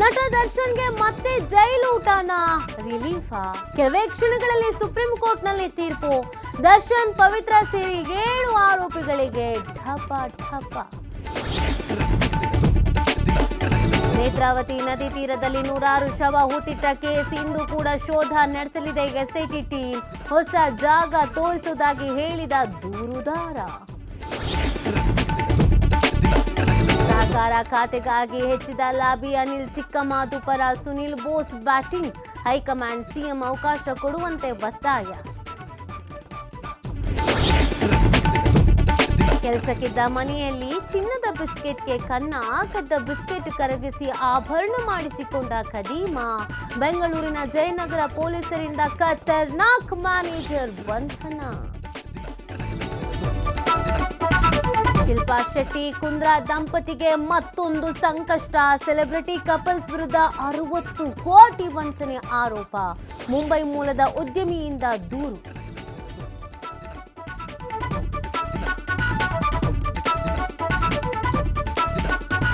ನಟ ದರ್ಶನ್ಗೆ ಮತ್ತೆ ಜೈಲು ಊಟನ ರಿಲೀಫಾ? ಕೆಲವೇ ಕ್ಷಣಗಳಲ್ಲಿ ಸುಪ್ರೀಂ ಕೋರ್ಟ್ನಲ್ಲಿ ತೀರ್ಪು. ದರ್ಶನ್ ಪವಿತ್ರ ಸೇರಿ 7 ಆರೋಪಿಗಳಿಗೆ ಢಪ ಢಪ. ನೇತ್ರಾವತಿ ನದಿ ತೀರದಲ್ಲಿ 100 ಶವ ಹೂತಿಟ್ಟ ಕೇಸ್. ಇಂದು ಕೂಡ ಶೋಧ ನಡೆಸಲಿದೆ ಎಸ್ಐಟಿ ಟೀಮ್. ಹೊಸ ಜಾಗ ತೋರಿಸುವುದಾಗಿ ಹೇಳಿದ ದೂರುದಾರ. ಸಹಕಾರ ಖಾತೆಗಾಗಿ ಹೆಚ್ಚಿದ ಲಾಬಿ. ಅನಿಲ್ ಚಿಕ್ಕಮಾತು ಪರ Sunil Bose batting. High command CM ಅವಕಾಶ ಕೊಡುವಂತೆ ಒತ್ತಾಯ. ಕೆಲಸಕ್ಕಿದ್ದ ಮನೆಯಲ್ಲಿ ಚಿನ್ನದ ಬಿಸ್ಕೆಟ್ಗೆ ಕನ್ನ. ಕದ್ದ ಬಿಸ್ಕೆಟ್ ಕರಗಿಸಿ ಆಭರಣ ಮಾಡಿಸಿಕೊಂಡ ಖದೀಮ. ಬೆಂಗಳೂರಿನ ಜಯನಗರ ಪೊಲೀಸರಿಂದ ಖತರ್ನಾಕ್ ಮ್ಯಾನೇಜರ್ ಬಂಧನ. ಶಿಲ್ಪಾ ಶೆಟ್ಟಿ ಕುಂದ್ರಾ ದಂಪತಿಗೆ ಮತ್ತೊಂದು ಸಂಕಷ್ಟ. ಸೆಲೆಬ್ರಿಟಿ ಕಪಲ್ಸ್ ವಿರುದ್ಧ 60 ಕೋಟಿ ವಂಚನೆ ಆರೋಪ. ಮುಂಬೈ ಮೂಲದ ಉದ್ಯಮಿಯಿಂದ ದೂರು.